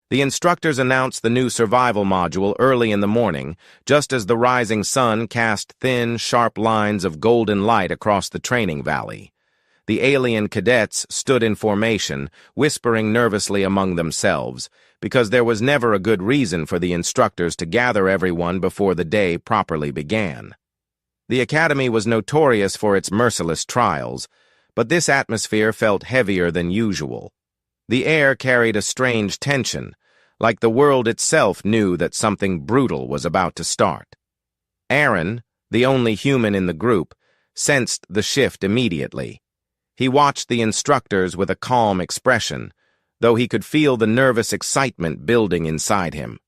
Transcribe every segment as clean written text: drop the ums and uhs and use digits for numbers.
The instructors announced the new survival module early in the morning, just as the rising sun cast thin, sharp lines of golden light across the training valley. The alien cadets stood in formation, whispering nervously among themselves, because there was never a good reason for the instructors to gather everyone before the day properly began. The academy was notorious for its merciless trials, but this atmosphere felt heavier than usual. The air carried a strange tension, like the world itself knew that something brutal was about to start. Aaron, the only human in the group, sensed the shift immediately. He watched the instructors with a calm expression, though he could feel the nervous excitement building inside him.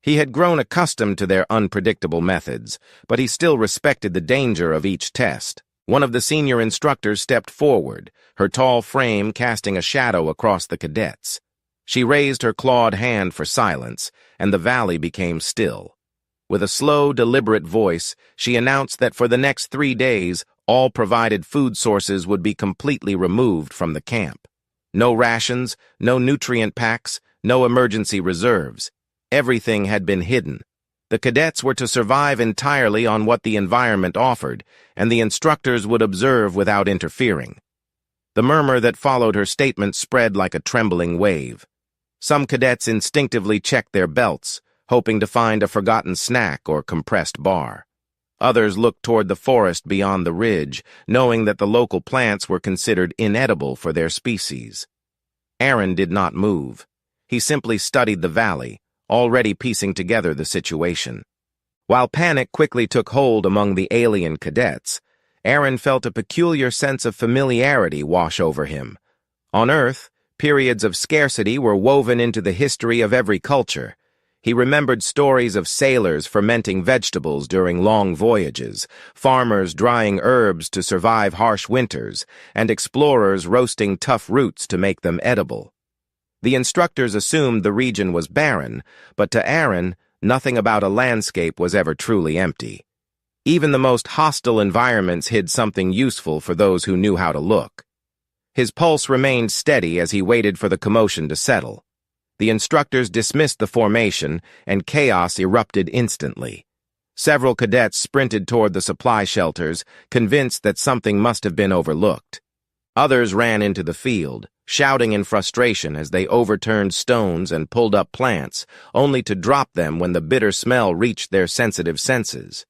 He had grown accustomed to their unpredictable methods, but he still respected the danger of each test. One of the senior instructors stepped forward, her tall frame casting a shadow across the cadets. She raised her clawed hand for silence, and the valley became still. With a slow, deliberate voice, she announced that for the next 3 days, all provided food sources would be completely removed from the camp. No rations, no nutrient packs, no emergency reserves. Everything had been hidden. The cadets were to survive entirely on what the environment offered, and the instructors would observe without interfering. The murmur that followed her statement spread like a trembling wave. Some cadets instinctively checked their belts, hoping to find a forgotten snack or compressed bar. Others looked toward the forest beyond the ridge, knowing that the local plants were considered inedible for their species. Aaron did not move. He simply studied the valley, already piecing together the situation. While panic quickly took hold among the alien cadets, Aaron felt a peculiar sense of familiarity wash over him. On Earth, periods of scarcity were woven into the history of every culture. He remembered stories of sailors fermenting vegetables during long voyages, farmers drying herbs to survive harsh winters, and explorers roasting tough roots to make them edible. The instructors assumed the region was barren, but to Aaron, nothing about a landscape was ever truly empty. Even the most hostile environments hid something useful for those who knew how to look. His pulse remained steady as he waited for the commotion to settle. The instructors dismissed the formation, and chaos erupted instantly. Several cadets sprinted toward the supply shelters, convinced that something must have been overlooked. Others ran into the field, shouting in frustration as they overturned stones and pulled up plants, only to drop them when the bitter smell reached their sensitive senses.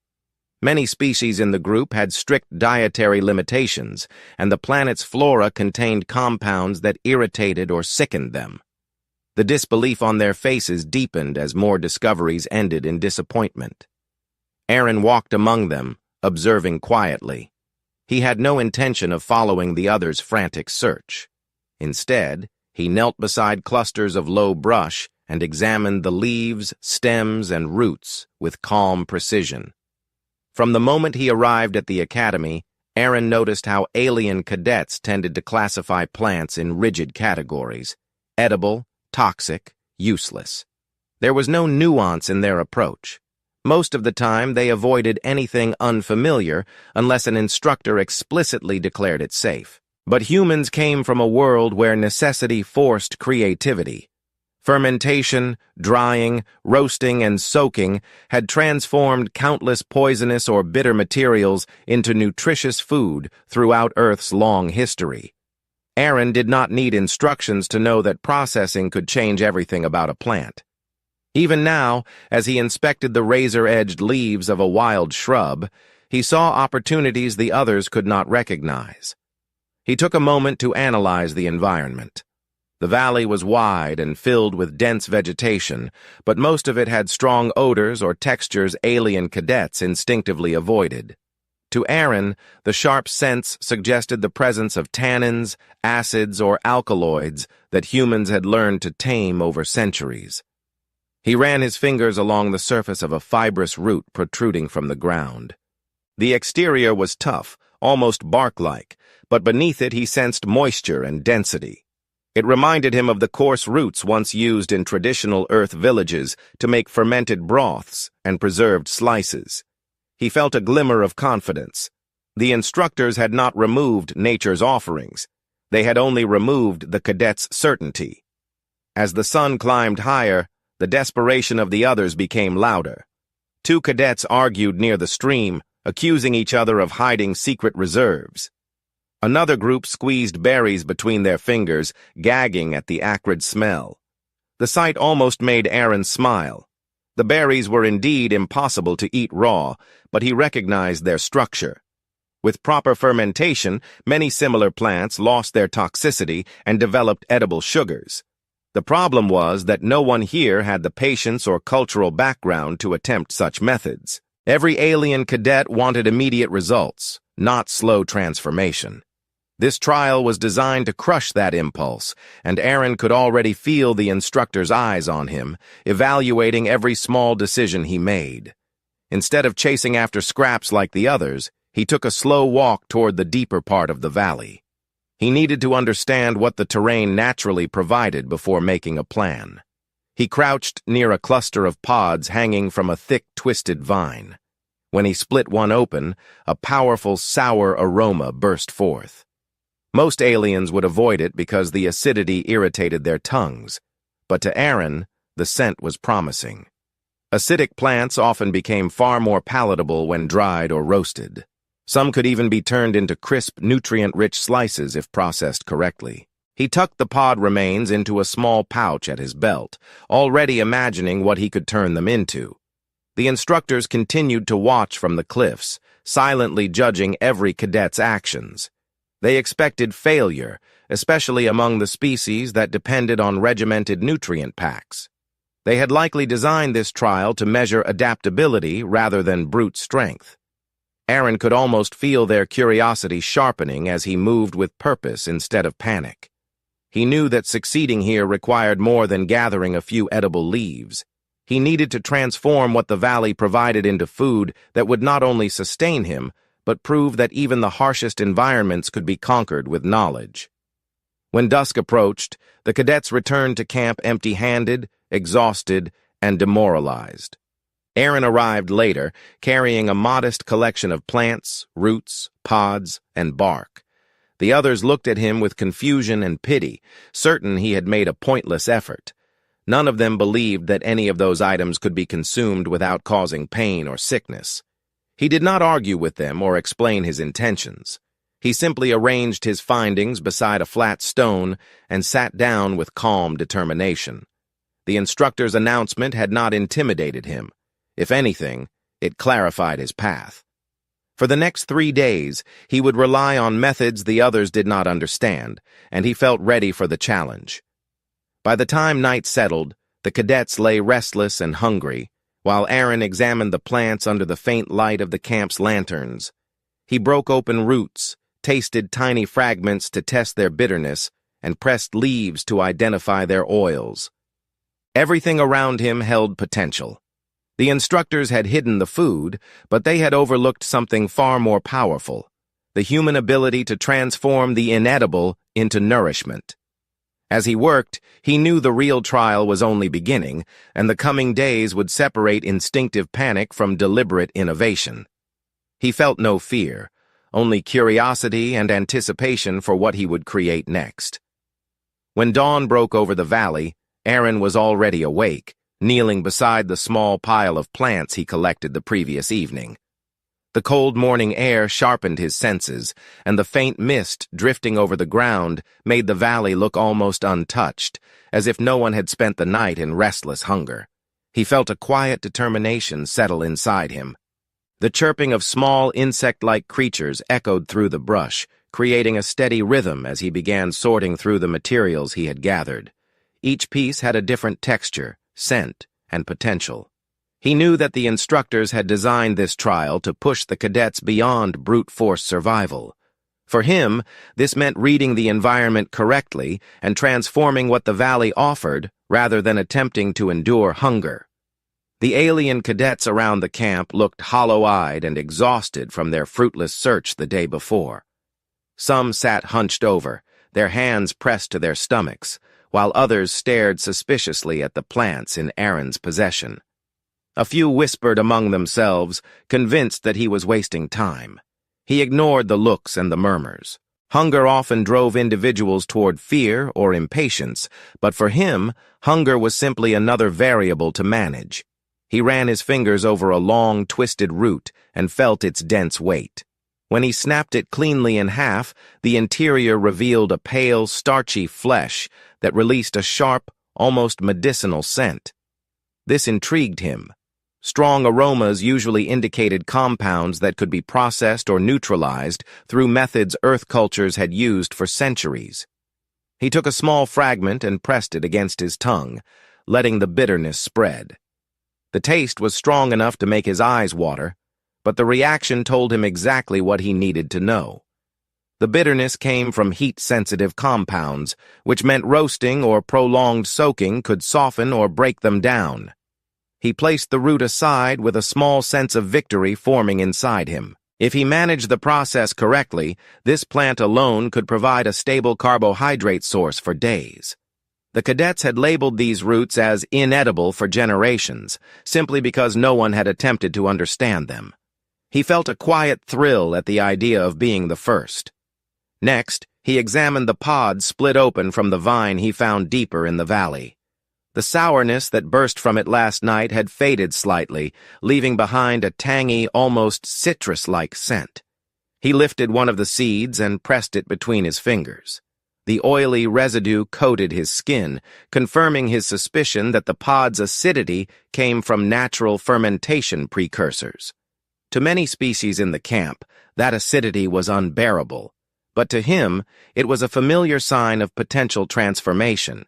Many species in the group had strict dietary limitations, and the planet's flora contained compounds that irritated or sickened them. The disbelief on their faces deepened as more discoveries ended in disappointment. Aaron walked among them, observing quietly. He had no intention of following the others' frantic search. Instead, he knelt beside clusters of low brush and examined the leaves, stems, and roots with calm precision. From the moment he arrived at the academy, Aaron noticed how alien cadets tended to classify plants in rigid categories: edible, toxic, useless. There was no nuance in their approach. Most of the time, they avoided anything unfamiliar unless an instructor explicitly declared it safe. But humans came from a world where necessity forced creativity. Fermentation, drying, roasting, and soaking had transformed countless poisonous or bitter materials into nutritious food throughout Earth's long history. Aaron did not need instructions to know that processing could change everything about a plant. Even now, as he inspected the razor-edged leaves of a wild shrub, he saw opportunities the others could not recognize. He took a moment to analyze the environment. The valley was wide and filled with dense vegetation, but most of it had strong odors or textures alien cadets instinctively avoided. To Aaron, the sharp scents suggested the presence of tannins, acids, or alkaloids that humans had learned to tame over centuries. He ran his fingers along the surface of a fibrous root protruding from the ground. The exterior was tough, almost bark-like, but beneath it he sensed moisture and density. It reminded him of the coarse roots once used in traditional Earth villages to make fermented broths and preserved slices. He felt a glimmer of confidence. The instructors had not removed nature's offerings. They had only removed the cadets' certainty. As the sun climbed higher, the desperation of the others became louder. Two cadets argued near the stream, accusing each other of hiding secret reserves. Another group squeezed berries between their fingers, gagging at the acrid smell. The sight almost made Aaron smile. The berries were indeed impossible to eat raw, but he recognized their structure. With proper fermentation, many similar plants lost their toxicity and developed edible sugars. The problem was that no one here had the patience or cultural background to attempt such methods. Every alien cadet wanted immediate results, not slow transformation. This trial was designed to crush that impulse, and Aaron could already feel the instructor's eyes on him, evaluating every small decision he made. Instead of chasing after scraps like the others, he took a slow walk toward the deeper part of the valley. He needed to understand what the terrain naturally provided before making a plan. He crouched near a cluster of pods hanging from a thick, twisted vine. When he split one open, a powerful, sour aroma burst forth. Most aliens would avoid it because the acidity irritated their tongues, but to Aaron, the scent was promising. Acidic plants often became far more palatable when dried or roasted. Some could even be turned into crisp, nutrient-rich slices if processed correctly. He tucked the pod remains into a small pouch at his belt, already imagining what he could turn them into. The instructors continued to watch from the cliffs, silently judging every cadet's actions. They expected failure, especially among the species that depended on regimented nutrient packs. They had likely designed this trial to measure adaptability rather than brute strength. Aaron could almost feel their curiosity sharpening as he moved with purpose instead of panic. He knew that succeeding here required more than gathering a few edible leaves. He needed to transform what the valley provided into food that would not only sustain him, but prove that even the harshest environments could be conquered with knowledge. When dusk approached, the cadets returned to camp empty-handed, exhausted, and demoralized. Aaron arrived later, carrying a modest collection of plants, roots, pods, and bark. The others looked at him with confusion and pity, certain he had made a pointless effort. None of them believed that any of those items could be consumed without causing pain or sickness. He did not argue with them or explain his intentions. He simply arranged his findings beside a flat stone and sat down with calm determination. The instructor's announcement had not intimidated him. If anything, it clarified his path. For the next 3 days, he would rely on methods the others did not understand, and he felt ready for the challenge. By the time night settled, the cadets lay restless and hungry, while Aaron examined the plants under the faint light of the camp's lanterns. He broke open roots, tasted tiny fragments to test their bitterness, and pressed leaves to identify their oils. Everything around him held potential. The instructors had hidden the food, but they had overlooked something far more powerful, the human ability to transform the inedible into nourishment. As he worked, he knew the real trial was only beginning, and the coming days would separate instinctive panic from deliberate innovation. He felt no fear, only curiosity and anticipation for what he would create next. When dawn broke over the valley, Aaron was already awake, kneeling beside the small pile of plants he collected the previous evening. The cold morning air sharpened his senses, and the faint mist drifting over the ground made the valley look almost untouched, as if no one had spent the night in restless hunger. He felt a quiet determination settle inside him. The chirping of small insect-like creatures echoed through the brush, creating a steady rhythm as he began sorting through the materials he had gathered. Each piece had a different texture, scent, and potential. He knew that the instructors had designed this trial to push the cadets beyond brute force survival. For him, this meant reading the environment correctly and transforming what the valley offered rather than attempting to endure hunger. The alien cadets around the camp looked hollow-eyed and exhausted from their fruitless search the day before. Some sat hunched over, their hands pressed to their stomachs, while others stared suspiciously at the plants in Aaron's possession. A few whispered among themselves, convinced that he was wasting time. He ignored the looks and the murmurs. Hunger often drove individuals toward fear or impatience, but for him, hunger was simply another variable to manage. He ran his fingers over a long, twisted root and felt its dense weight. When he snapped it cleanly in half, the interior revealed a pale, starchy flesh that released a sharp, almost medicinal scent. This intrigued him. Strong aromas usually indicated compounds that could be processed or neutralized through methods earth cultures had used for centuries. He took a small fragment and pressed it against his tongue, letting the bitterness spread. The taste was strong enough to make his eyes water, but the reaction told him exactly what he needed to know. The bitterness came from heat-sensitive compounds, which meant roasting or prolonged soaking could soften or break them down. He placed the root aside with a small sense of victory forming inside him. If he managed the process correctly, this plant alone could provide a stable carbohydrate source for days. The cadets had labeled these roots as inedible for generations, simply because no one had attempted to understand them. He felt a quiet thrill at the idea of being the first. Next, he examined the pod split open from the vine he found deeper in the valley. The sourness that burst from it last night had faded slightly, leaving behind a tangy, almost citrus-like scent. He lifted one of the seeds and pressed it between his fingers. The oily residue coated his skin, confirming his suspicion that the pod's acidity came from natural fermentation precursors. To many species in the camp, that acidity was unbearable, but to him, it was a familiar sign of potential transformation.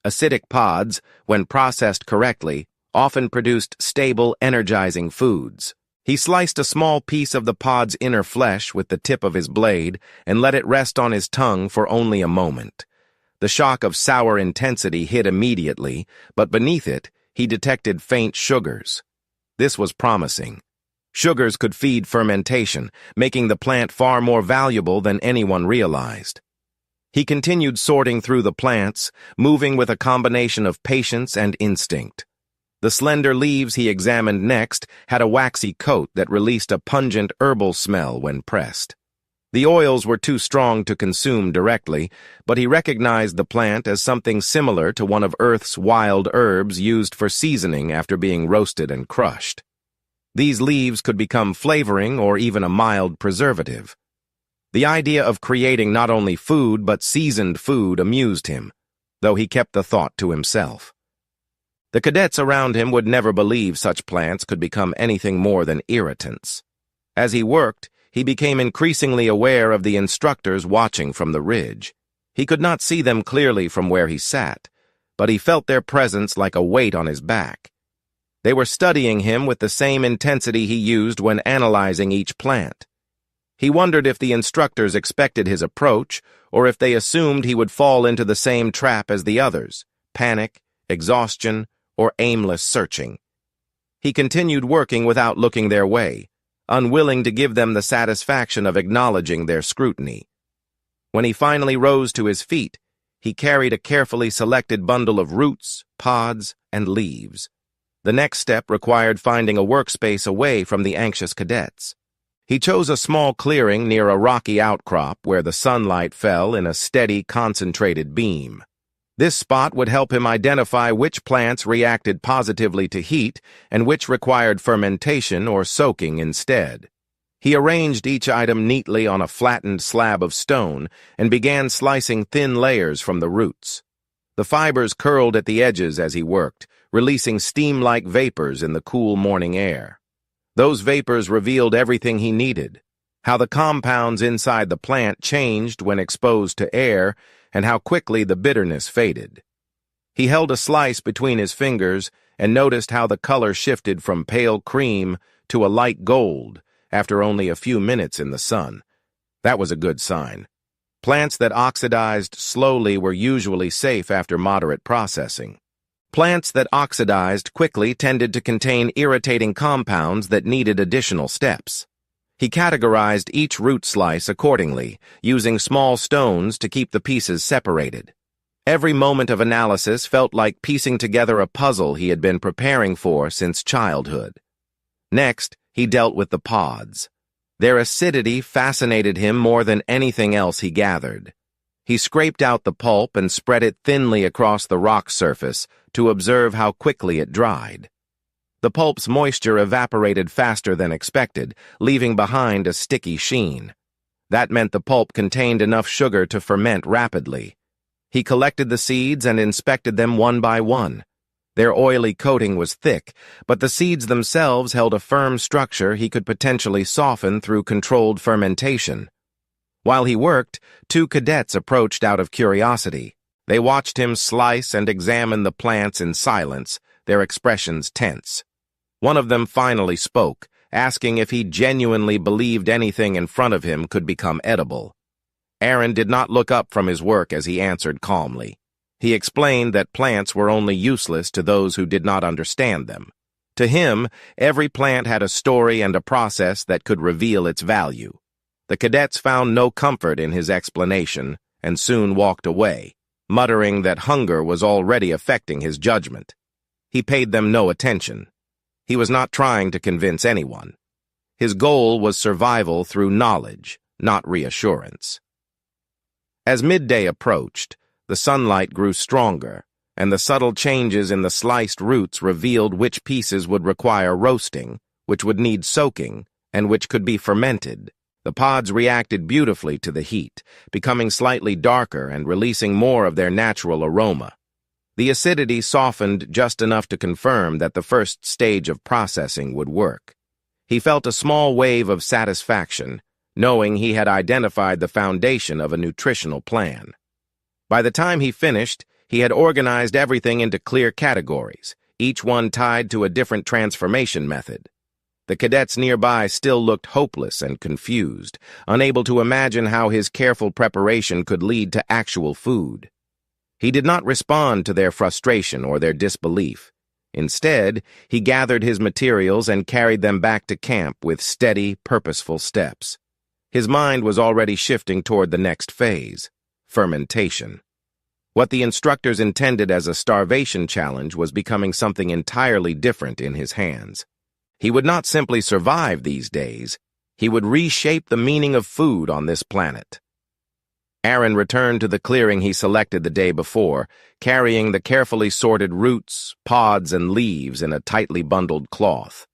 Acidic pods, when processed correctly, often produced stable, energizing foods. He sliced a small piece of the pod's inner flesh with the tip of his blade and let it rest on his tongue for only a moment. The shock of sour intensity hit immediately, but beneath it, he detected faint sugars. This was promising. Sugars could feed fermentation, making the plant far more valuable than anyone realized. He continued sorting through the plants, moving with a combination of patience and instinct. The slender leaves he examined next had a waxy coat that released a pungent herbal smell when pressed. The oils were too strong to consume directly, but he recognized the plant as something similar to one of Earth's wild herbs used for seasoning after being roasted and crushed. These leaves could become flavoring or even a mild preservative. The idea of creating not only food but seasoned food amused him, though he kept the thought to himself. The cadets around him would never believe such plants could become anything more than irritants. As he worked, he became increasingly aware of the instructors watching from the ridge. He could not see them clearly from where he sat, but he felt their presence like a weight on his back. They were studying him with the same intensity he used when analyzing each plant. He wondered if the instructors expected his approach, or if they assumed he would fall into the same trap as the others: panic, exhaustion, or aimless searching. He continued working without looking their way, unwilling to give them the satisfaction of acknowledging their scrutiny. When he finally rose to his feet, he carried a carefully selected bundle of roots, pods, and leaves. The next step required finding a workspace away from the anxious cadets. He chose a small clearing near a rocky outcrop where the sunlight fell in a steady, concentrated beam. This spot would help him identify which plants reacted positively to heat and which required fermentation or soaking instead. He arranged each item neatly on a flattened slab of stone and began slicing thin layers from the roots. The fibers curled at the edges as he worked, releasing steam-like vapors in the cool morning air. Those vapors revealed everything he needed: how the compounds inside the plant changed when exposed to air, and how quickly the bitterness faded. He held a slice between his fingers and noticed how the color shifted from pale cream to a light gold after only a few minutes in the sun. That was a good sign. Plants that oxidized slowly were usually safe after moderate processing. Plants that oxidized quickly tended to contain irritating compounds that needed additional steps. He categorized each root slice accordingly, using small stones to keep the pieces separated. Every moment of analysis felt like piecing together a puzzle he had been preparing for since childhood. Next, he dealt with the pods. Their acidity fascinated him more than anything else he gathered. He scraped out the pulp and spread it thinly across the rock surface to observe how quickly it dried. The pulp's moisture evaporated faster than expected, leaving behind a sticky sheen. That meant the pulp contained enough sugar to ferment rapidly. He collected the seeds and inspected them one by one. Their oily coating was thick, but the seeds themselves held a firm structure he could potentially soften through controlled fermentation. While he worked, two cadets approached out of curiosity. They watched him slice and examine the plants in silence, their expressions tense. One of them finally spoke, asking if he genuinely believed anything in front of him could become edible. Aaron did not look up from his work as he answered calmly. He explained that plants were only useless to those who did not understand them. To him, every plant had a story and a process that could reveal its value. The cadets found no comfort in his explanation and soon walked away, muttering that hunger was already affecting his judgment. He paid them no attention. He was not trying to convince anyone. His goal was survival through knowledge, not reassurance. As midday approached, the sunlight grew stronger, and the subtle changes in the sliced roots revealed which pieces would require roasting, which would need soaking, and which could be fermented. The pods reacted beautifully to the heat, becoming slightly darker and releasing more of their natural aroma. The acidity softened just enough to confirm that the first stage of processing would work. He felt a small wave of satisfaction, knowing he had identified the foundation of a nutritional plan. By the time he finished, he had organized everything into clear categories, each one tied to a different transformation method. The cadets nearby still looked hopeless and confused, unable to imagine how his careful preparation could lead to actual food. He did not respond to their frustration or their disbelief. Instead, he gathered his materials and carried them back to camp with steady, purposeful steps. His mind was already shifting toward the next phase, fermentation. What the instructors intended as a starvation challenge was becoming something entirely different in his hands. He would not simply survive these days, he would reshape the meaning of food on this planet. Aaron returned to the clearing he selected the day before, carrying the carefully sorted roots, pods, and leaves in a tightly bundled cloth.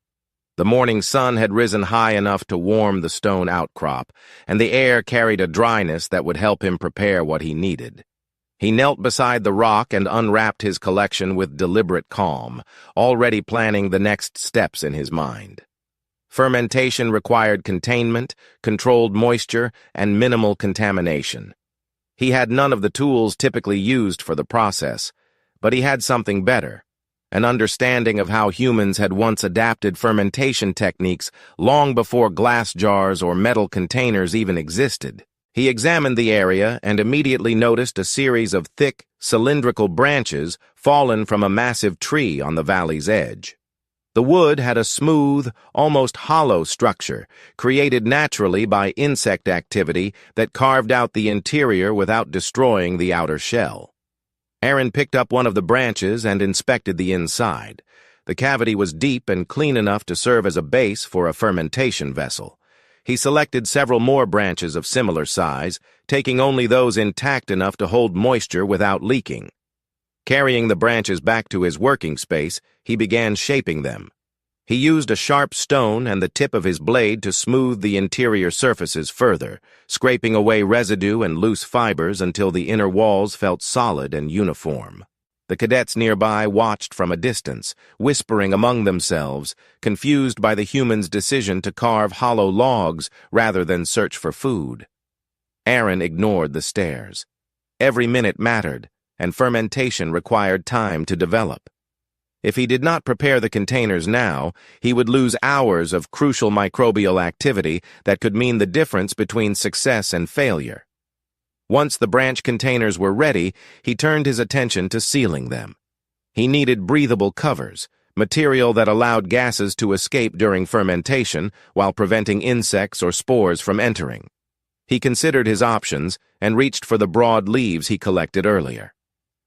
The morning sun had risen high enough to warm the stone outcrop, and the air carried a dryness that would help him prepare what he needed. He knelt beside the rock and unwrapped his collection with deliberate calm, already planning the next steps in his mind. Fermentation required containment, controlled moisture, and minimal contamination. He had none of the tools typically used for the process, but he had something better, an understanding of how humans had once adapted fermentation techniques long before glass jars or metal containers even existed. He examined the area and immediately noticed a series of thick, cylindrical branches fallen from a massive tree on the valley's edge. The wood had a smooth, almost hollow structure, created naturally by insect activity that carved out the interior without destroying the outer shell. Aaron picked up one of the branches and inspected the inside. The cavity was deep and clean enough to serve as a base for a fermentation vessel. He selected several more branches of similar size, taking only those intact enough to hold moisture without leaking. Carrying the branches back to his working space, he began shaping them. He used a sharp stone and the tip of his blade to smooth the interior surfaces further, scraping away residue and loose fibers until the inner walls felt solid and uniform. The cadets nearby watched from a distance, whispering among themselves, confused by the humans' decision to carve hollow logs rather than search for food. Aaron ignored the stares. Every minute mattered, and fermentation required time to develop. If he did not prepare the containers now, he would lose hours of crucial microbial activity that could mean the difference between success and failure. Once the branch containers were ready, he turned his attention to sealing them. He needed breathable covers, material that allowed gases to escape during fermentation while preventing insects or spores from entering. He considered his options and reached for the broad leaves he collected earlier.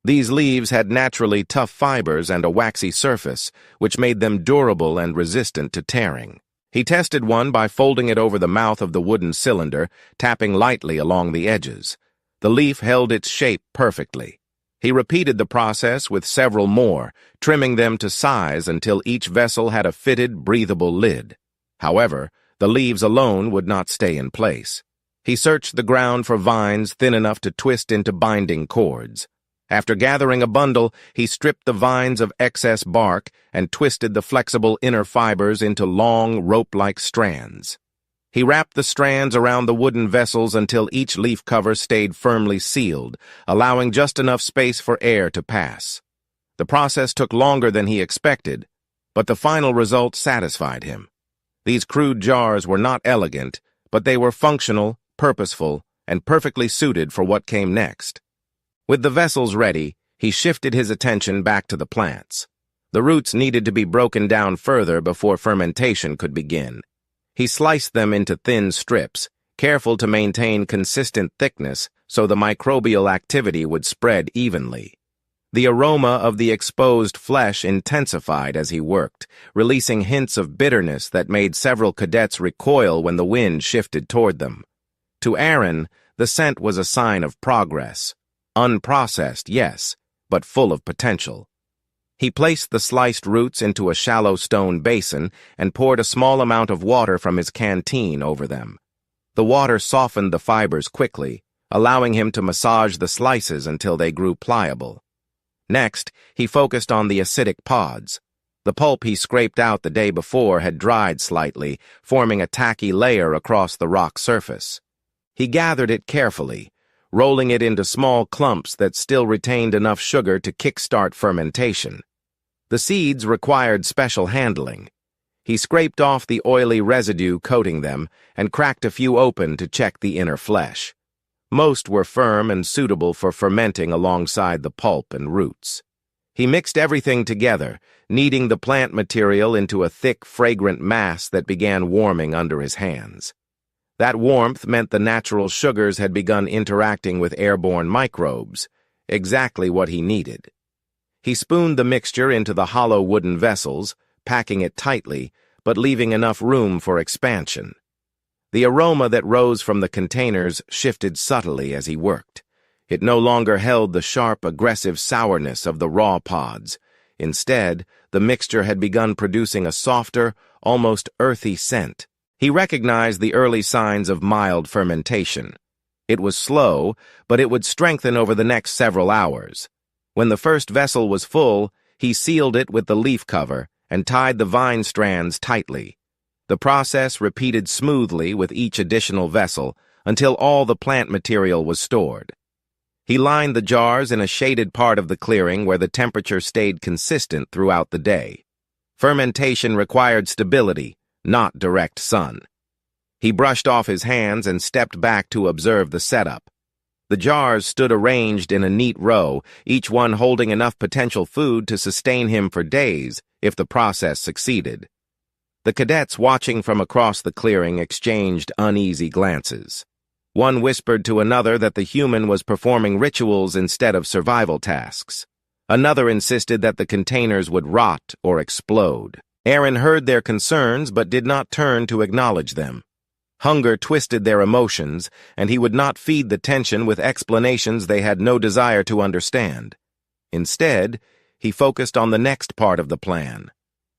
These leaves had naturally tough fibers and a waxy surface, which made them durable and resistant to tearing. He tested one by folding it over the mouth of the wooden cylinder, tapping lightly along the edges. The leaf held its shape perfectly. He repeated the process with several more, trimming them to size until each vessel had a fitted, breathable lid. However, the leaves alone would not stay in place. He searched the ground for vines thin enough to twist into binding cords. After gathering a bundle, he stripped the vines of excess bark and twisted the flexible inner fibers into long, rope-like strands. He wrapped the strands around the wooden vessels until each leaf cover stayed firmly sealed, allowing just enough space for air to pass. The process took longer than he expected, but the final result satisfied him. These crude jars were not elegant, but they were functional, purposeful, and perfectly suited for what came next. With the vessels ready, he shifted his attention back to the plants. The roots needed to be broken down further before fermentation could begin. He sliced them into thin strips, careful to maintain consistent thickness so the microbial activity would spread evenly. The aroma of the exposed flesh intensified as he worked, releasing hints of bitterness that made several cadets recoil when the wind shifted toward them. To Aaron, the scent was a sign of progress. Unprocessed, yes, but full of potential. He placed the sliced roots into a shallow stone basin and poured a small amount of water from his canteen over them. The water softened the fibers quickly, allowing him to massage the slices until they grew pliable. Next, he focused on the acidic pods. The pulp he scraped out the day before had dried slightly, forming a tacky layer across the rock surface. He gathered it carefully, rolling it into small clumps that still retained enough sugar to kickstart fermentation. The seeds required special handling. He scraped off the oily residue coating them and cracked a few open to check the inner flesh. Most were firm and suitable for fermenting alongside the pulp and roots. He mixed everything together, kneading the plant material into a thick, fragrant mass that began warming under his hands. That warmth meant the natural sugars had begun interacting with airborne microbes, exactly what he needed. He spooned the mixture into the hollow wooden vessels, packing it tightly, but leaving enough room for expansion. The aroma that rose from the containers shifted subtly as he worked. It no longer held the sharp, aggressive sourness of the raw pods. Instead, the mixture had begun producing a softer, almost earthy scent. He recognized the early signs of mild fermentation. It was slow, but it would strengthen over the next several hours. When the first vessel was full, he sealed it with the leaf cover and tied the vine strands tightly. The process repeated smoothly with each additional vessel until all the plant material was stored. He lined the jars in a shaded part of the clearing where the temperature stayed consistent throughout the day. Fermentation required stability, not direct sun. He brushed off his hands and stepped back to observe the setup. The jars stood arranged in a neat row, each one holding enough potential food to sustain him for days if the process succeeded. The cadets watching from across the clearing exchanged uneasy glances. One whispered to another that the human was performing rituals instead of survival tasks. Another insisted that the containers would rot or explode. Aaron heard their concerns but did not turn to acknowledge them. Hunger twisted their emotions, and he would not feed the tension with explanations they had no desire to understand. Instead, he focused on the next part of the plan.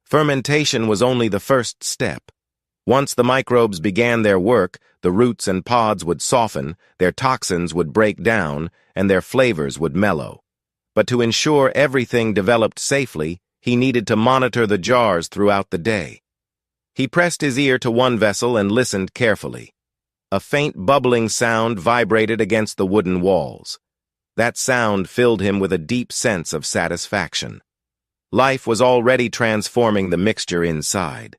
Fermentation was only the first step. Once the microbes began their work, the roots and pods would soften, their toxins would break down, and their flavors would mellow. But to ensure everything developed safely, he needed to monitor the jars throughout the day. He pressed his ear to one vessel and listened carefully. A faint bubbling sound vibrated against the wooden walls. That sound filled him with a deep sense of satisfaction. Life was already transforming the mixture inside,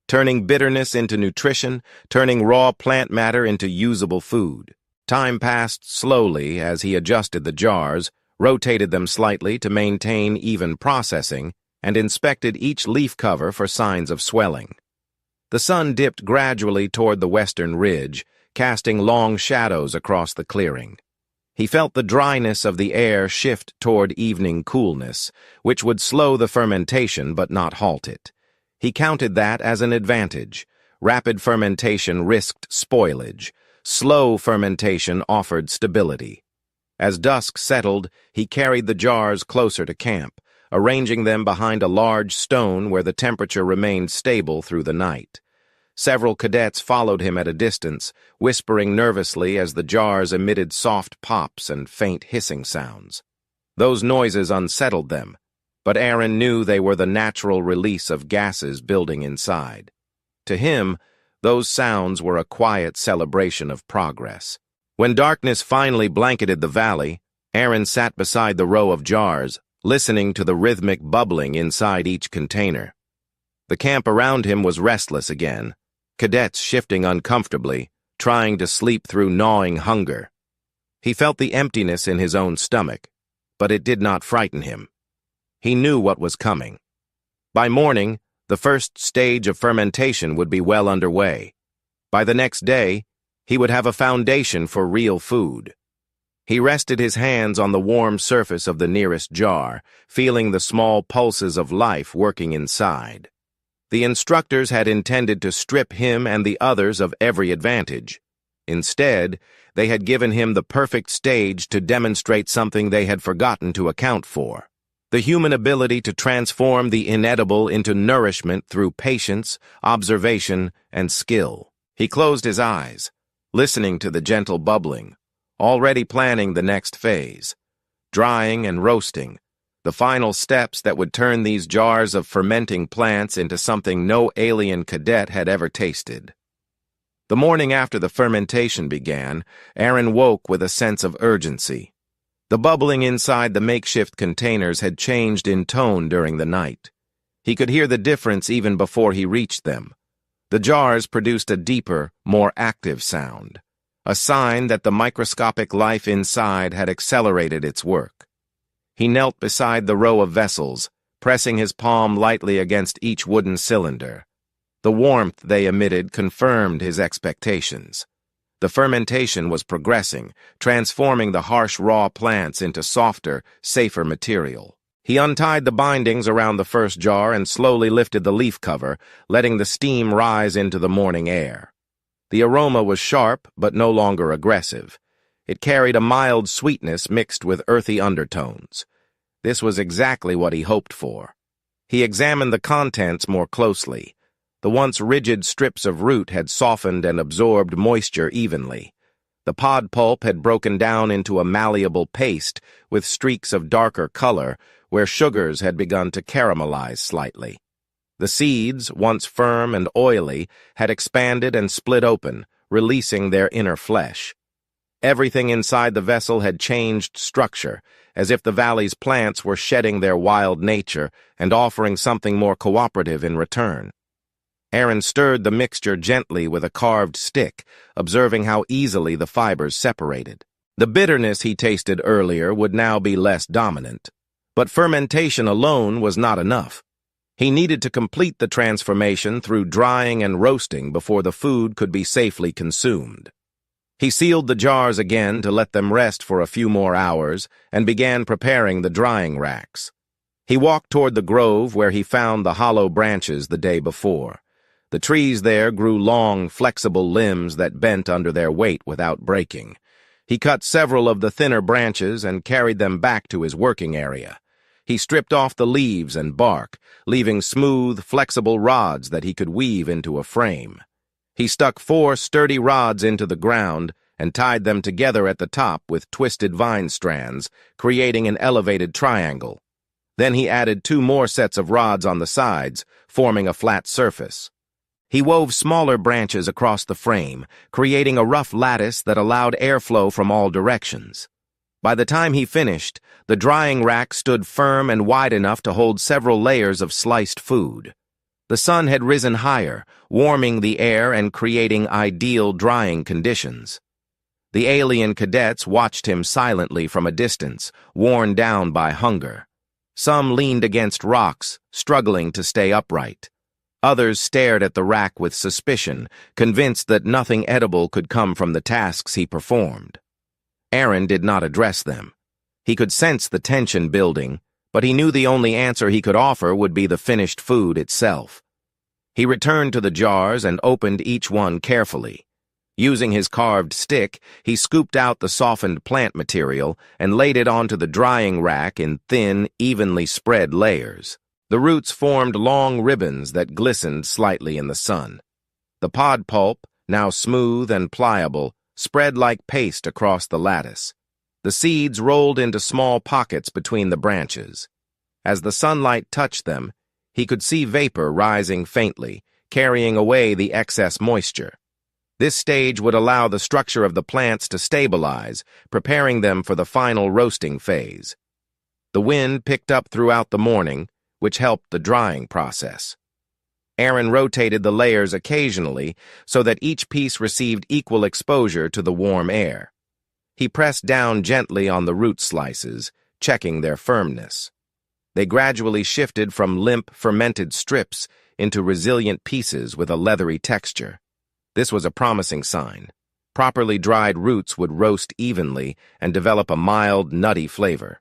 turning bitterness into nutrition, turning raw plant matter into usable food. Time passed slowly as he adjusted the jars, rotated them slightly to maintain even processing, and inspected each leaf cover for signs of swelling. The sun dipped gradually toward the western ridge, casting long shadows across the clearing. He felt the dryness of the air shift toward evening coolness, which would slow the fermentation but not halt it. He counted that as an advantage. Rapid fermentation risked spoilage. Slow fermentation offered stability. As dusk settled, he carried the jars closer to camp, arranging them behind a large stone where the temperature remained stable through the night. Several cadets followed him at a distance, whispering nervously as the jars emitted soft pops and faint hissing sounds. Those noises unsettled them, but Aaron knew they were the natural release of gases building inside. To him, those sounds were a quiet celebration of progress. When darkness finally blanketed the valley, Aaron sat beside the row of jars, listening to the rhythmic bubbling inside each container. The camp around him was restless again, cadets shifting uncomfortably, trying to sleep through gnawing hunger. He felt the emptiness in his own stomach, but it did not frighten him. He knew what was coming. By morning, the first stage of fermentation would be well underway. By the next day, he would have a foundation for real food. He rested his hands on the warm surface of the nearest jar, feeling the small pulses of life working inside. The instructors had intended to strip him and the others of every advantage. Instead, they had given him the perfect stage to demonstrate something they had forgotten to account for: the human ability to transform the inedible into nourishment through patience, observation, and skill. He closed his eyes, listening to the gentle bubbling, already planning the next phase: drying and roasting, the final steps that would turn these jars of fermenting plants into something no alien cadet had ever tasted. The morning after the fermentation began, Aaron woke with a sense of urgency. The bubbling inside the makeshift containers had changed in tone during the night. He could hear the difference even before he reached them. The jars produced a deeper, more active sound, a sign that the microscopic life inside had accelerated its work. He knelt beside the row of vessels, pressing his palm lightly against each wooden cylinder. The warmth they emitted confirmed his expectations. The fermentation was progressing, transforming the harsh raw plants into softer, safer material. He untied the bindings around the first jar and slowly lifted the leaf cover, letting the steam rise into the morning air. The aroma was sharp, but no longer aggressive. It carried a mild sweetness mixed with earthy undertones. This was exactly what he hoped for. He examined the contents more closely. The once rigid strips of root had softened and absorbed moisture evenly. The pod pulp had broken down into a malleable paste with streaks of darker color where sugars had begun to caramelize slightly. The seeds, once firm and oily, had expanded and split open, releasing their inner flesh. Everything inside the vessel had changed structure, as if the valley's plants were shedding their wild nature and offering something more cooperative in return. Aaron stirred the mixture gently with a carved stick, observing how easily the fibers separated. The bitterness he tasted earlier would now be less dominant. But fermentation alone was not enough. He needed to complete the transformation through drying and roasting before the food could be safely consumed. He sealed the jars again to let them rest for a few more hours and began preparing the drying racks. He walked toward the grove where he found the hollow branches the day before. The trees there grew long, flexible limbs that bent under their weight without breaking. He cut several of the thinner branches and carried them back to his working area. He stripped off the leaves and bark, leaving smooth, flexible rods that he could weave into a frame. He stuck 4 sturdy rods into the ground and tied them together at the top with twisted vine strands, creating an elevated triangle. Then he added 2 more sets of rods on the sides, forming a flat surface. He wove smaller branches across the frame, creating a rough lattice that allowed airflow from all directions. By the time he finished, the drying rack stood firm and wide enough to hold several layers of sliced food. The sun had risen higher, warming the air and creating ideal drying conditions. The alien cadets watched him silently from a distance, worn down by hunger. Some leaned against rocks, struggling to stay upright. Others stared at the rack with suspicion, convinced that nothing edible could come from the tasks he performed. Aaron did not address them. He could sense the tension building, but he knew the only answer he could offer would be the finished food itself. He returned to the jars and opened each one carefully. Using his carved stick, he scooped out the softened plant material and laid it onto the drying rack in thin, evenly spread layers. The roots formed long ribbons that glistened slightly in the sun. The pod pulp, now smooth and pliable, spread like paste across the lattice. The seeds rolled into small pockets between the branches. As the sunlight touched them, he could see vapor rising faintly, carrying away the excess moisture. This stage would allow the structure of the plants to stabilize, preparing them for the final roasting phase. The wind picked up throughout the morning, which helped the drying process. Aaron rotated the layers occasionally so that each piece received equal exposure to the warm air. He pressed down gently on the root slices, checking their firmness. They gradually shifted from limp, fermented strips into resilient pieces with a leathery texture. This was a promising sign. Properly dried roots would roast evenly and develop a mild, nutty flavor.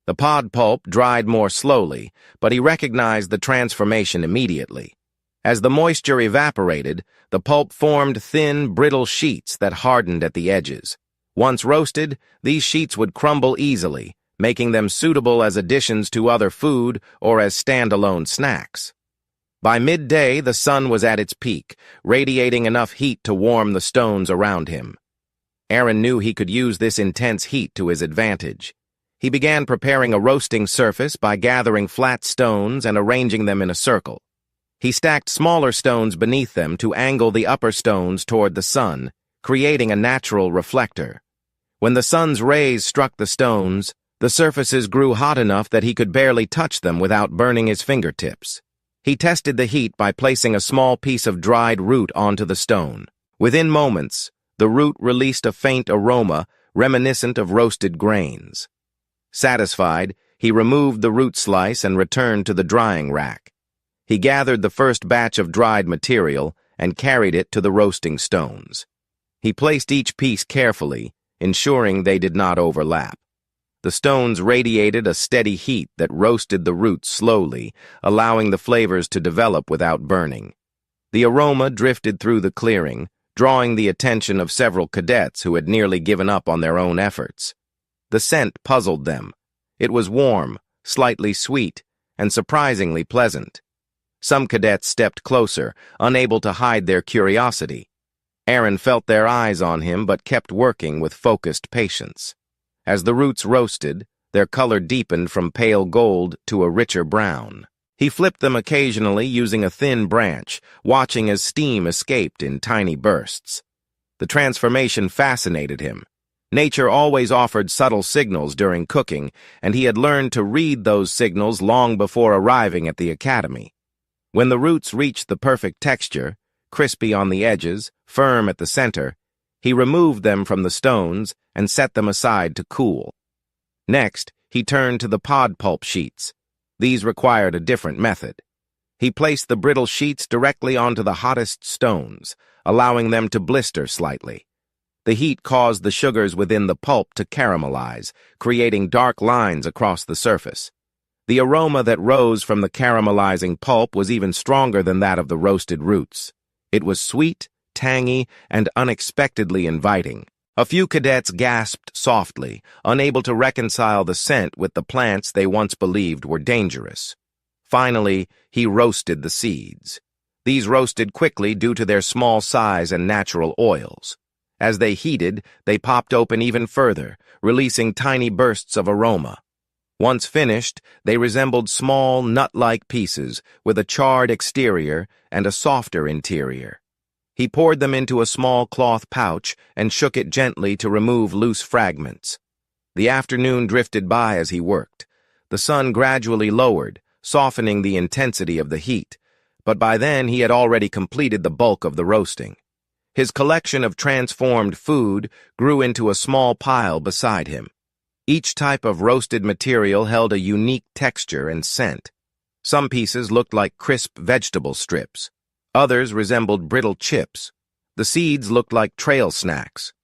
The pod pulp dried more slowly, but he recognized the transformation immediately. As the moisture evaporated, the pulp formed thin, brittle sheets that hardened at the edges. Once roasted, these sheets would crumble easily, making them suitable as additions to other food or as standalone snacks. By midday, the sun was at its peak, radiating enough heat to warm the stones around him. Aaron knew he could use this intense heat to his advantage. He began preparing a roasting surface by gathering flat stones and arranging them in a circle. He stacked smaller stones beneath them to angle the upper stones toward the sun, creating a natural reflector. When the sun's rays struck the stones, the surfaces grew hot enough that he could barely touch them without burning his fingertips. He tested the heat by placing a small piece of dried root onto the stone. Within moments, the root released a faint aroma reminiscent of roasted grains. Satisfied, he removed the root slice and returned to the drying rack. He gathered the first batch of dried material and carried it to the roasting stones. He placed each piece carefully, ensuring they did not overlap. The stones radiated a steady heat that roasted the roots slowly, allowing the flavors to develop without burning. The aroma drifted through the clearing, drawing the attention of several cadets who had nearly given up on their own efforts. The scent puzzled them. It was warm, slightly sweet, and surprisingly pleasant. Some cadets stepped closer, unable to hide their curiosity. Aaron felt their eyes on him but kept working with focused patience. As the roots roasted, their color deepened from pale gold to a richer brown. He flipped them occasionally using a thin branch, watching as steam escaped in tiny bursts. The transformation fascinated him. Nature always offered subtle signals during cooking, and he had learned to read those signals long before arriving at the academy. When the roots reached the perfect texture, crispy on the edges, firm at the center, he removed them from the stones and set them aside to cool. Next, he turned to the pod pulp sheets. These required a different method. He placed the brittle sheets directly onto the hottest stones, allowing them to blister slightly. The heat caused the sugars within the pulp to caramelize, creating dark lines across the surface. The aroma that rose from the caramelizing pulp was even stronger than that of the roasted roots. It was sweet, tangy, and unexpectedly inviting. A few cadets gasped softly, unable to reconcile the scent with the plants they once believed were dangerous. Finally, he roasted the seeds. These roasted quickly due to their small size and natural oils. As they heated, they popped open even further, releasing tiny bursts of aroma. Once finished, they resembled small, nut-like pieces with a charred exterior and a softer interior. He poured them into a small cloth pouch and shook it gently to remove loose fragments. The afternoon drifted by as he worked. The sun gradually lowered, softening the intensity of the heat, but by then he had already completed the bulk of the roasting. His collection of transformed food grew into a small pile beside him. Each type of roasted material held a unique texture and scent. Some pieces looked like crisp vegetable strips. Others resembled brittle chips. The seeds looked like trail snacks.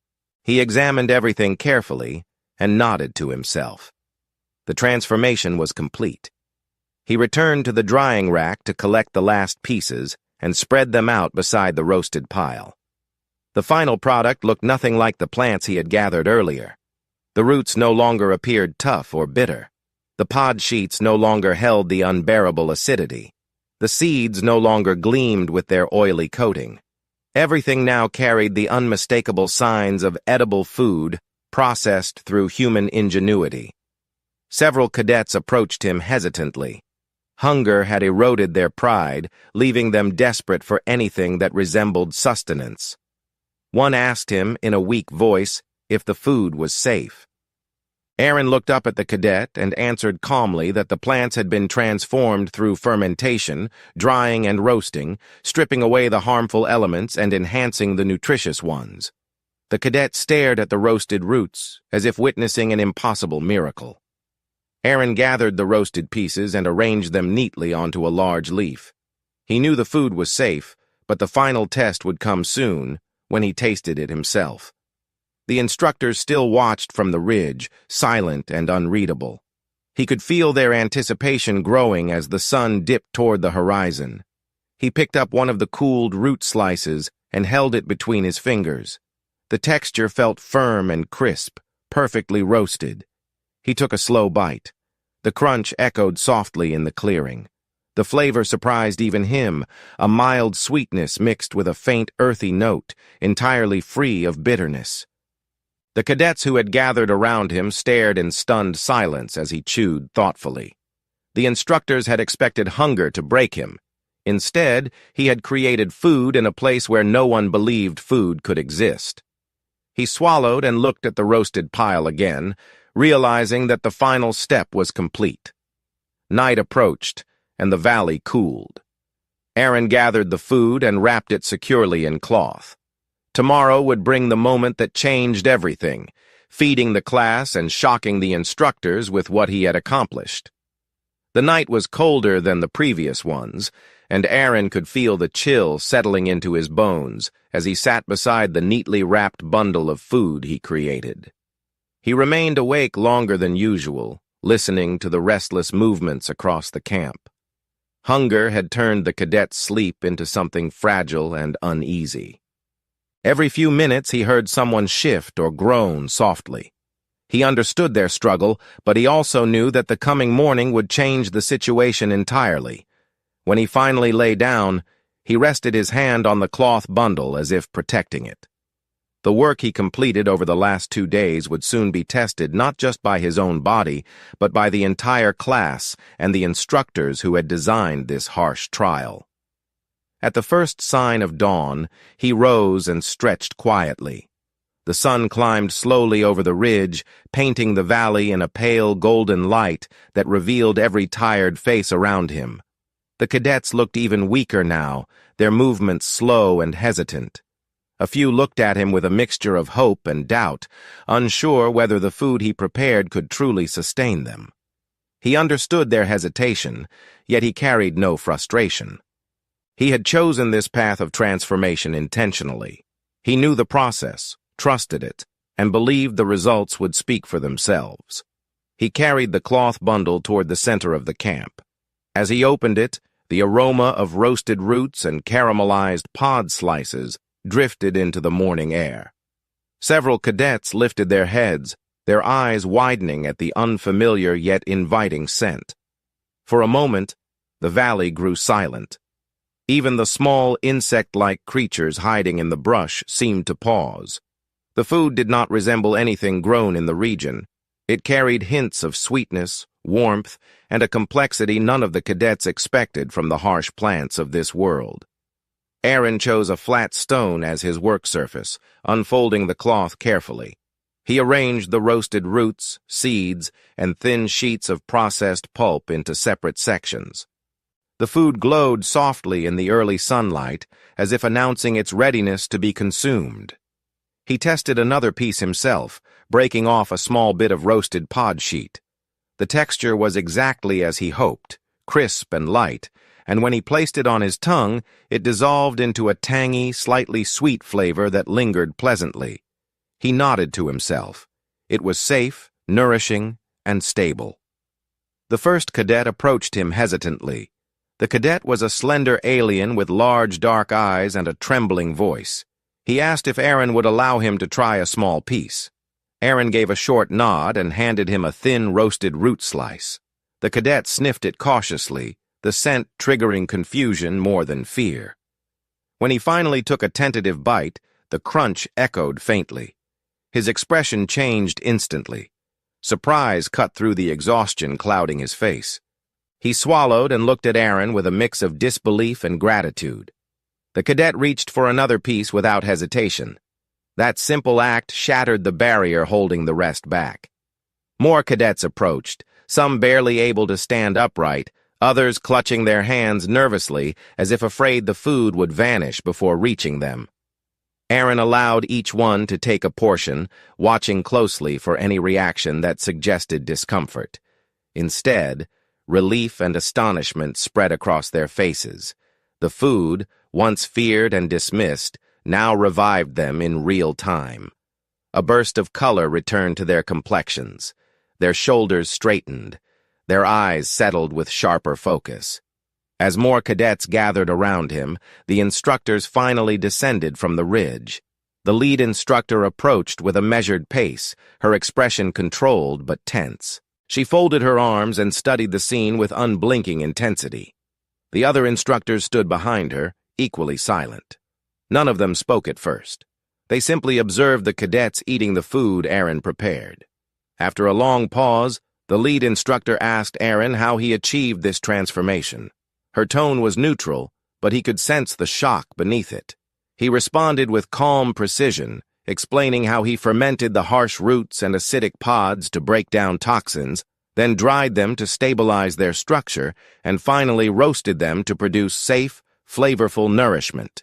He examined everything carefully and nodded to himself. The transformation was complete. He returned to the drying rack to collect the last pieces and spread them out beside the roasted pile. The final product looked nothing like the plants he had gathered earlier. The roots no longer appeared tough or bitter. The pod sheets no longer held the unbearable acidity. The seeds no longer gleamed with their oily coating. Everything now carried the unmistakable signs of edible food processed through human ingenuity. Several cadets approached him hesitantly. Hunger had eroded their pride, leaving them desperate for anything that resembled sustenance. One asked him, in a weak voice, if the food was safe. Aaron looked up at the cadet and answered calmly that the plants had been transformed through fermentation, drying and roasting, stripping away the harmful elements and enhancing the nutritious ones. The cadet stared at the roasted roots, as if witnessing an impossible miracle. Aaron gathered the roasted pieces and arranged them neatly onto a large leaf. He knew the food was safe, but the final test would come soon, when he tasted it himself. The instructors still watched from the ridge, silent and unreadable. He could feel their anticipation growing as the sun dipped toward the horizon. He picked up one of the cooled root slices and held it between his fingers. The texture felt firm and crisp, perfectly roasted. He took a slow bite. The crunch echoed softly in the clearing. The flavor surprised even him, a mild sweetness mixed with a faint earthy note, entirely free of bitterness. The cadets who had gathered around him stared in stunned silence as he chewed thoughtfully. The instructors had expected hunger to break him. Instead, he had created food in a place where no one believed food could exist. He swallowed and looked at the roasted pile again, realizing that the final step was complete. Night approached, and the valley cooled. Aaron gathered the food and wrapped it securely in cloth. Tomorrow would bring the moment that changed everything, feeding the class and shocking the instructors with what he had accomplished. The night was colder than the previous ones, and Aaron could feel the chill settling into his bones as he sat beside the neatly wrapped bundle of food he created. He remained awake longer than usual, listening to the restless movements across the camp. Hunger had turned the cadet's sleep into something fragile and uneasy. Every few minutes he heard someone shift or groan softly. He understood their struggle, but he also knew that the coming morning would change the situation entirely. When he finally lay down, he rested his hand on the cloth bundle as if protecting it. The work he completed over the last 2 days would soon be tested not just by his own body, but by the entire class and the instructors who had designed this harsh trial. At the first sign of dawn, he rose and stretched quietly. The sun climbed slowly over the ridge, painting the valley in a pale golden light that revealed every tired face around him. The cadets looked even weaker now, their movements slow and hesitant. A few looked at him with a mixture of hope and doubt, unsure whether the food he prepared could truly sustain them. He understood their hesitation, yet he carried no frustration. He had chosen this path of transformation intentionally. He knew the process, trusted it, and believed the results would speak for themselves. He carried the cloth bundle toward the center of the camp. As he opened it, the aroma of roasted roots and caramelized pod slices drifted into the morning air. Several cadets lifted their heads, their eyes widening at the unfamiliar yet inviting scent. For a moment, the valley grew silent. Even the small insect-like creatures hiding in the brush seemed to pause. The food did not resemble anything grown in the region. It carried hints of sweetness, warmth, and a complexity none of the cadets expected from the harsh plants of this world. Aaron chose a flat stone as his work surface, unfolding the cloth carefully. He arranged the roasted roots, seeds, and thin sheets of processed pulp into separate sections. The food glowed softly in the early sunlight, as if announcing its readiness to be consumed. He tested another piece himself, breaking off a small bit of roasted pod sheet. The texture was exactly as he hoped, crisp and light, and when he placed it on his tongue, it dissolved into a tangy, slightly sweet flavor that lingered pleasantly. He nodded to himself. It was safe, nourishing, and stable. The first cadet approached him hesitantly. The cadet was a slender alien with large dark eyes and a trembling voice. He asked if Aaron would allow him to try a small piece. Aaron gave a short nod and handed him a thin roasted root slice. The cadet sniffed it cautiously, the scent triggering confusion more than fear. When he finally took a tentative bite, the crunch echoed faintly. His expression changed instantly. Surprise cut through the exhaustion clouding his face. He swallowed and looked at Aaron with a mix of disbelief and gratitude. The cadet reached for another piece without hesitation. That simple act shattered the barrier holding the rest back. More cadets approached, some barely able to stand upright, others clutching their hands nervously as if afraid the food would vanish before reaching them. Aaron allowed each one to take a portion, watching closely for any reaction that suggested discomfort. Instead, relief and astonishment spread across their faces. The food, once feared and dismissed, now revived them in real time. A burst of color returned to their complexions. Their shoulders straightened. Their eyes settled with sharper focus. As more cadets gathered around him, the instructors finally descended from the ridge. The lead instructor approached with a measured pace, her expression controlled but tense. She folded her arms and studied the scene with unblinking intensity. The other instructors stood behind her, equally silent. None of them spoke at first. They simply observed the cadets eating the food Aaron prepared. After a long pause, the lead instructor asked Aaron how he achieved this transformation. Her tone was neutral, but he could sense the shock beneath it. He responded with calm precision, explaining how he fermented the harsh roots and acidic pods to break down toxins, then dried them to stabilize their structure, and finally roasted them to produce safe, flavorful nourishment.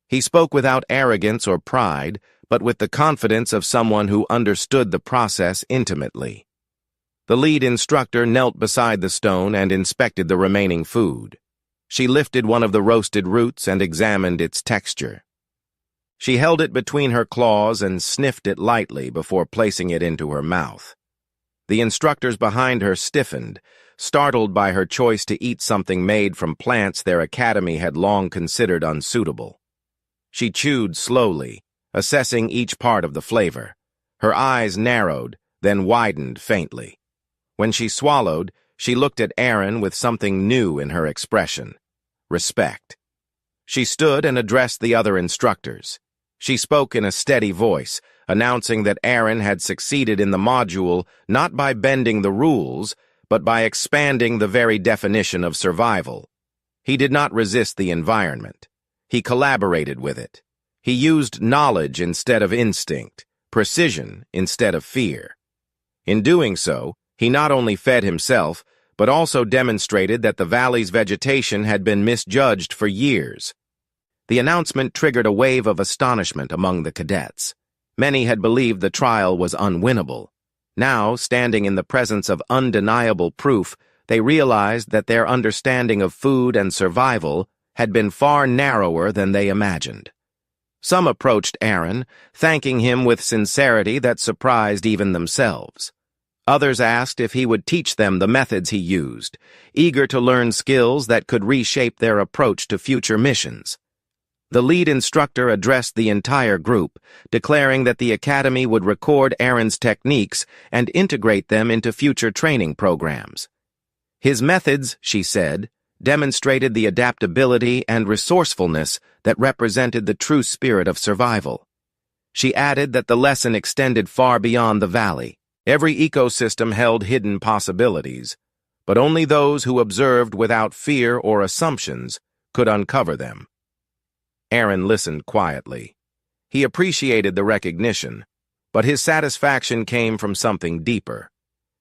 He spoke without arrogance or pride, but with the confidence of someone who understood the process intimately. The lead instructor knelt beside the stone and inspected the remaining food. She lifted one of the roasted roots and examined its texture. She held it between her claws and sniffed it lightly before placing it into her mouth. The instructors behind her stiffened, startled by her choice to eat something made from plants their academy had long considered unsuitable. She chewed slowly, assessing each part of the flavor. Her eyes narrowed, then widened faintly. When she swallowed, she looked at Aaron with something new in her expression: respect. She stood and addressed the other instructors. She spoke in a steady voice, announcing that Aaron had succeeded in the module not by bending the rules, but by expanding the very definition of survival. He did not resist the environment. He collaborated with it. He used knowledge instead of instinct, precision instead of fear. In doing so, he not only fed himself, but also demonstrated that the valley's vegetation had been misjudged for years. The announcement triggered a wave of astonishment among the cadets. Many had believed the trial was unwinnable. Now, standing in the presence of undeniable proof, they realized that their understanding of food and survival had been far narrower than they imagined. Some approached Aaron, thanking him with sincerity that surprised even themselves. Others asked if he would teach them the methods he used, eager to learn skills that could reshape their approach to future missions. The lead instructor addressed the entire group, declaring that the academy would record Aaron's techniques and integrate them into future training programs. His methods, she said, demonstrated the adaptability and resourcefulness that represented the true spirit of survival. She added that the lesson extended far beyond the valley. Every ecosystem held hidden possibilities, but only those who observed without fear or assumptions could uncover them. Aaron listened quietly. He appreciated the recognition, but his satisfaction came from something deeper.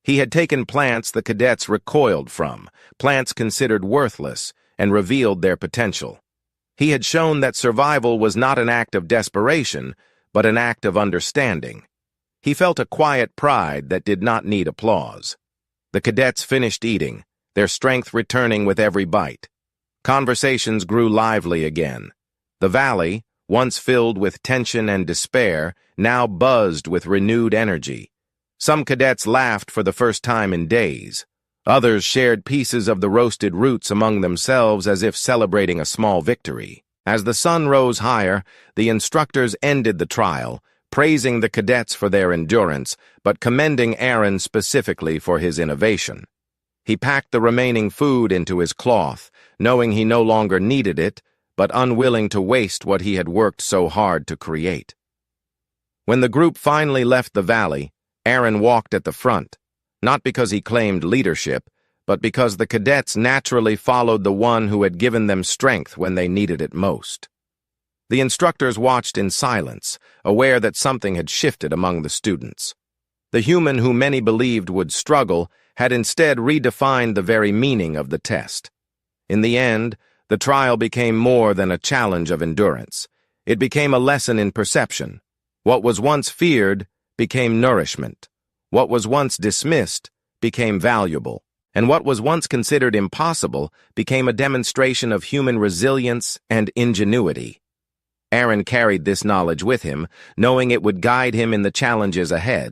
He had taken plants the cadets recoiled from, plants considered worthless, and revealed their potential. He had shown that survival was not an act of desperation, but an act of understanding. He felt a quiet pride that did not need applause. The cadets finished eating, their strength returning with every bite. Conversations grew lively again. The valley, once filled with tension and despair, now buzzed with renewed energy. Some cadets laughed for the first time in days. Others shared pieces of the roasted roots among themselves as if celebrating a small victory. As the sun rose higher, the instructors ended the trial, praising the cadets for their endurance, but commending Aaron specifically for his innovation. He packed the remaining food into his cloth, knowing he no longer needed it, but unwilling to waste what he had worked so hard to create. When the group finally left the valley, Aaron walked at the front, not because he claimed leadership, but because the cadets naturally followed the one who had given them strength when they needed it most. The instructors watched in silence, aware that something had shifted among the students. The human who many believed would struggle had instead redefined the very meaning of the test. In the end, the trial became more than a challenge of endurance. It became a lesson in perception. What was once feared became nourishment. What was once dismissed became valuable. And what was once considered impossible became a demonstration of human resilience and ingenuity. Aaron carried this knowledge with him, knowing it would guide him in the challenges ahead.